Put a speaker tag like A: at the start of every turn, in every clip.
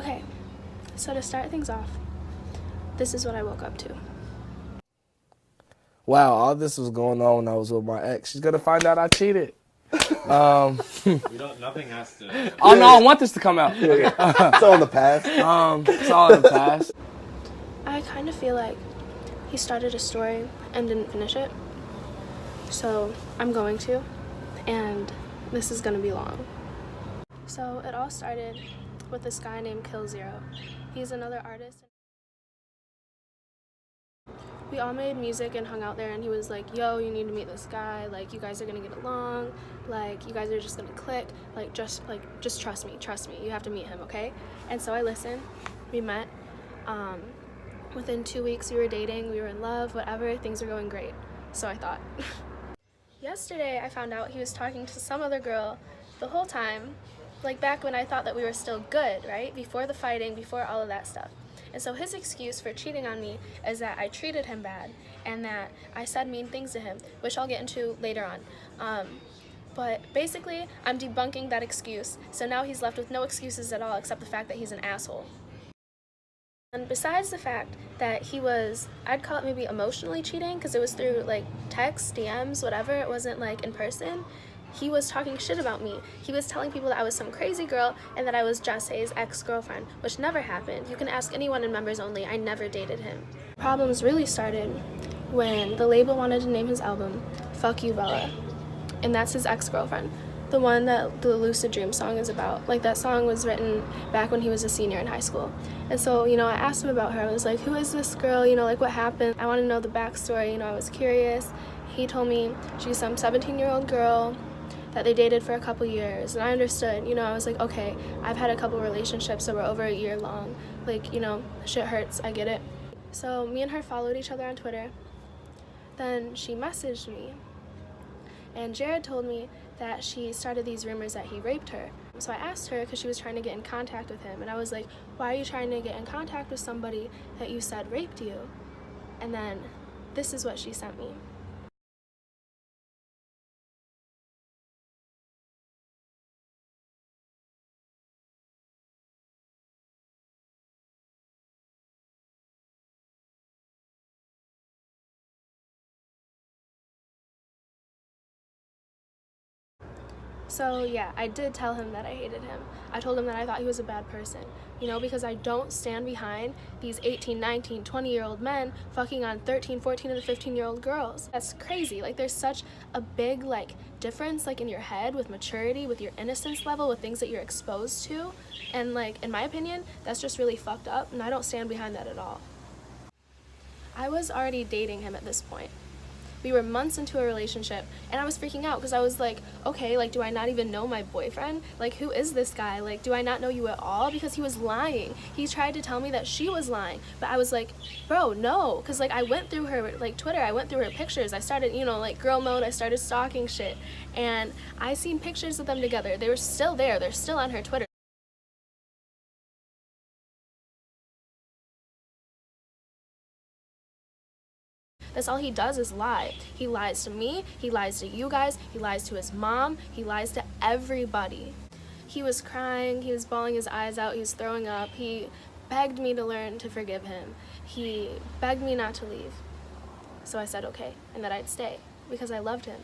A: Okay, so to start things off, this is what I woke up to.
B: Wow, all this was going on when I was with my ex. She's gonna find out I cheated.
C: Nothing has to.
B: Oh no, I want this to come out.
D: It's all in the past.
B: It's all in the past.
A: I kind of feel like he started a story and didn't finish it. So I'm going to, and this is gonna be long. So it all started with this guy named Kill Zero. He's another artist. We all made music and hung out there, and he was like, yo, you need to meet this guy, like, you guys are gonna get along, like, you guys are just gonna click, just trust me, you have to meet him, okay? And so I listened, we met, within 2 weeks we were dating, we were in love, whatever, things were going great, so I thought. Yesterday I found out he was talking to some other girl the whole time, like back when I thought that we were still good, right? Before the fighting, before all of that stuff. And so his excuse for cheating on me is that I treated him bad and that I said mean things to him, which I'll get into later on. But basically, I'm debunking that excuse, so now he's left with no excuses at all except the fact that he's an asshole. And besides the fact that he was, I'd call it maybe emotionally cheating, because it was through like text, DMs, whatever, it wasn't like in person. He was talking shit about me. He was telling people that I was some crazy girl and that I was Jesse's ex-girlfriend, which never happened. You can ask anyone in Members Only, I never dated him. Problems really started when the label wanted to name his album Fuck You Bella, and that's his ex-girlfriend, the one that the Lucid Dream song is about. Like, that song was written back when he was a senior in high school. And so, I asked him about her. I was like, who is this girl? Like, what happened? I want to know the backstory. I was curious. He told me she's some 17-year-old girl that they dated for a couple years, and I understood. I was like, okay, I've had a couple relationships that were over a year long. Like, shit hurts, I get it. So me and her followed each other on Twitter. Then she messaged me, and Jared told me that she started these rumors that he raped her. So I asked her, because she was trying to get in contact with him, and I was like, why are you trying to get in contact with somebody that you said raped you? And then this is what she sent me. So yeah, I did tell him that I hated him. I told him that I thought he was a bad person, because I don't stand behind these 18, 19, 20-year-old men fucking on 13, 14, and 15-year-old girls. That's crazy. Like, there's such a big, difference, in your head with maturity, with your innocence level, with things that you're exposed to. And, in my opinion, that's just really fucked up, and I don't stand behind that at all. I was already dating him at this point. We were months into a relationship, and I was freaking out because I was like, okay, do I not even know my boyfriend? Who is this guy? Do I not know you at all? Because he was lying. He tried to tell me that she was lying, but I was like, bro, no, because I went through her Twitter, I went through her pictures, I started, girl mode, I started stalking shit, and I seen pictures of them together. They were still there, they're still on her Twitter. That's all he does is lie. He lies to me, he lies to you guys, he lies to his mom, he lies to everybody. He was crying, he was bawling his eyes out, he was throwing up, he begged me to learn to forgive him. He begged me not to leave. So I said okay, and that I'd stay, because I loved him,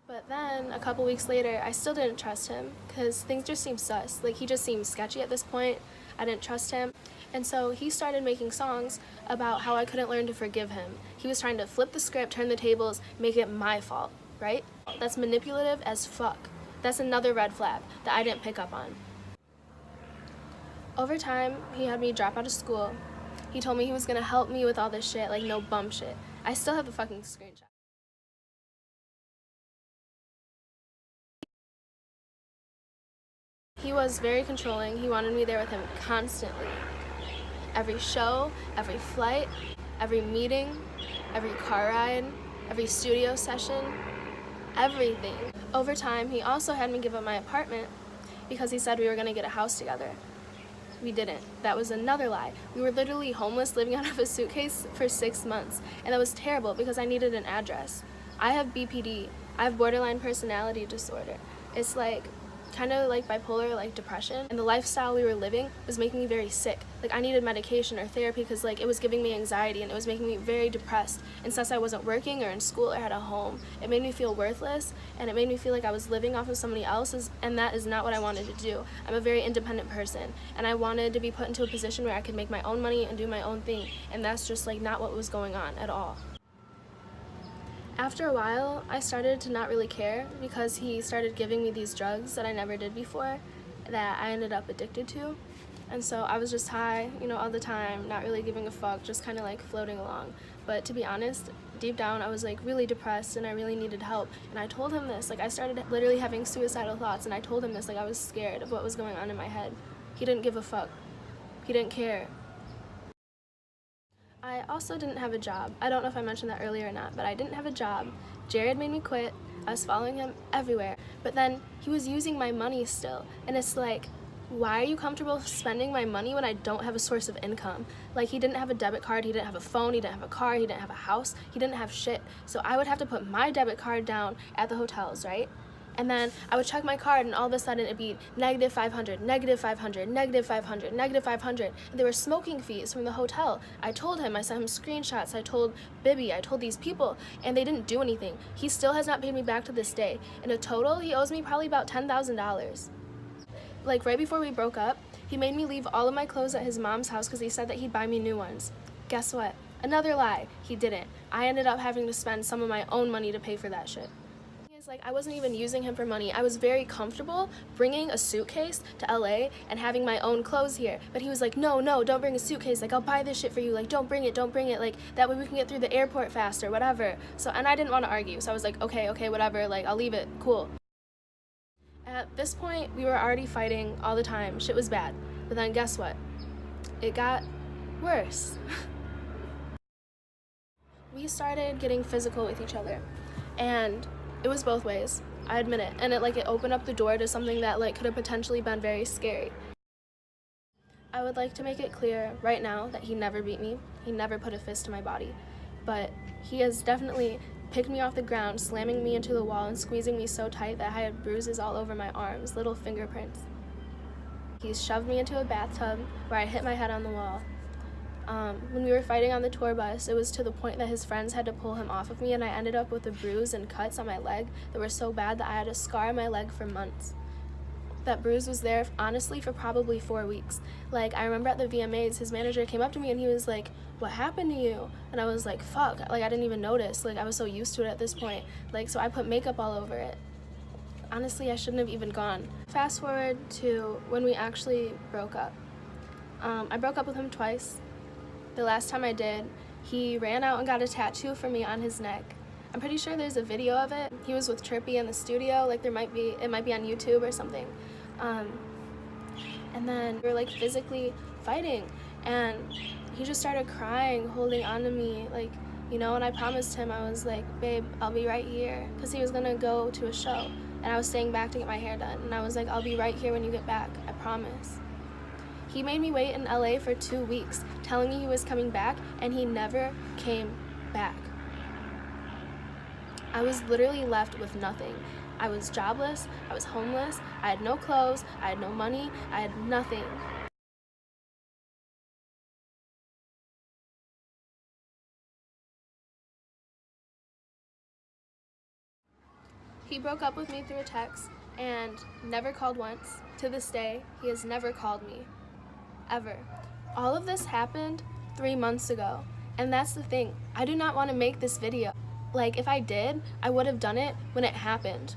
A: But then, a couple weeks later, I still didn't trust him, because things just seemed sus. He just seemed sketchy at this point. I didn't trust him. And so he started making songs about how I couldn't learn to forgive him. He was trying to flip the script, turn the tables, make it my fault, right? That's manipulative as fuck. That's another red flag that I didn't pick up on. Over time, he had me drop out of school. He told me he was gonna help me with all this shit, no bum shit. I still have the fucking screenshot. He was very controlling. He wanted me there with him constantly. Every show, every flight, every meeting, every car ride, every studio session, everything. Over time, he also had me give up my apartment because he said we were gonna get a house together. We didn't. That was another lie. We were literally homeless, living out of a suitcase for 6 months, and that was terrible because I needed an address. I have BPD. I have borderline personality disorder. It's kind of like bipolar, like depression, and the lifestyle we were living was making me very sick. Like I needed medication or therapy because like it was giving me anxiety and it was making me very depressed. And since I wasn't working or in school or had a home, it made me feel worthless, and it made me feel like I was living off of somebody else's, and that is not what I wanted to do. I'm a very independent person, and I wanted to be put into a position where I could make my own money and do my own thing, and that's just like not what was going on at all. After a while, I started to not really care because he started giving me these drugs that I never did before that I ended up addicted to. And so I was just high, you know, all the time, not really giving a fuck, just kind of like floating along. But to be honest, deep down I was like really depressed and I really needed help. And I told him this, like I started literally having suicidal thoughts, and I told him this, like I was scared of what was going on in my head. He didn't give a fuck. He didn't care. I also didn't have a job. I don't know if I mentioned that earlier or not, but I didn't have a job. Jared made me quit. I was following him everywhere. But then he was using my money still. And it's like, why are you comfortable spending my money when I don't have a source of income? Like, he didn't have a debit card, he didn't have a phone, he didn't have a car, he didn't have a house, he didn't have shit. So I would have to put my debit card down at the hotels, right? And then I would check my card, and all of a sudden it'd be -500, -500, -500, -500. And there were smoking fees from the hotel. I told him, I sent him screenshots, I told Bibby, I told these people, and they didn't do anything. He still has not paid me back to this day. In a total, he owes me probably about $10,000. Like right before we broke up, he made me leave all of my clothes at his mom's house because he said that he'd buy me new ones. Guess what? Another lie. He didn't. I ended up having to spend some of my own money to pay for that shit. Like, I wasn't even using him for money. I was very comfortable bringing a suitcase to LA and having my own clothes here. But he was like, no, don't bring a suitcase. Like, I'll buy this shit for you. Like, don't bring it. Like, that way we can get through the airport faster, whatever. So, and I didn't want to argue. So I was like, okay, whatever. Like, I'll leave it. Cool. At this point, we were already fighting all the time. Shit was bad. But then guess what? It got worse. We started getting physical with each other. And it was both ways, I admit it, and it opened up the door to something that could have potentially been very scary. I would like to make it clear right now that he never beat me, he never put a fist to my body, but he has definitely picked me off the ground, slamming me into the wall and squeezing me so tight that I had bruises all over my arms, little fingerprints. He's shoved me into a bathtub where I hit my head on the wall. When we were fighting on the tour bus, it was to the point that his friends had to pull him off of me, and I ended up with a bruise and cuts on my leg that were so bad that I had a scar on my leg for months. That bruise was there, honestly, for probably 4 weeks. I remember at the VMAs, his manager came up to me and he was like, what happened to you? And I was like, fuck, I didn't even notice. I was so used to it at this point. So I put makeup all over it. Honestly, I shouldn't have even gone. Fast forward to when we actually broke up. I broke up with him twice. The last time I did, he ran out and got a tattoo for me on his neck. I'm pretty sure there's a video of it. He was with Trippy in the studio, it might be on YouTube or something. And then we were physically fighting, and he just started crying, holding on to me, and I promised him, I was like, babe, I'll be right here, because he was gonna go to a show, and I was staying back to get my hair done, and I was like, I'll be right here when you get back, I promise. He made me wait in LA for 2 weeks, telling me he was coming back, and he never came back. I was literally left with nothing. I was jobless, I was homeless, I had no clothes, I had no money, I had nothing. He broke up with me through a text and never called once. To this day, he has never called me. Ever. All of this happened 3 months ago, and that's the thing. I do not want to make this video. If I did, I would have done it when it happened.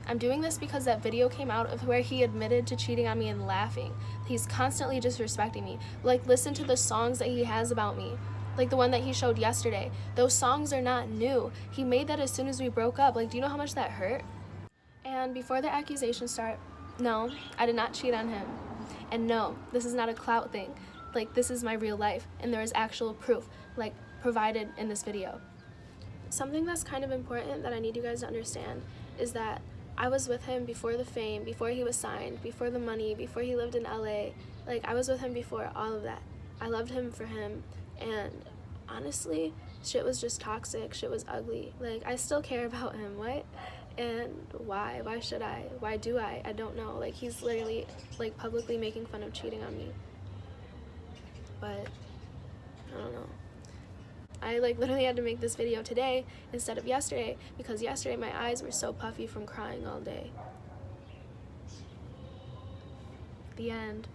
A: I'm doing this because that video came out of where he admitted to cheating on me and laughing. He's constantly disrespecting me. Listen to the songs that he has about me. The one that he showed yesterday. Those songs are not new. He made that as soon as we broke up. Do you know how much that hurt? And before the accusations start, no, I did not cheat on him. And no, this is not a clout thing. This is my real life, and there is actual proof, provided in this video. Something that's kind of important that I need you guys to understand is that I was with him before the fame, before he was signed, before the money, before he lived in LA. I was with him before all of that. I loved him for him, and honestly, shit was just toxic, shit was ugly. I still care about him, what? And why? Why should I? Why do I? I don't know. Like, he's literally, like, publicly making fun of cheating on me. But, I don't know. I, like, literally had to make this video today instead of yesterday because yesterday my eyes were so puffy from crying all day. The end.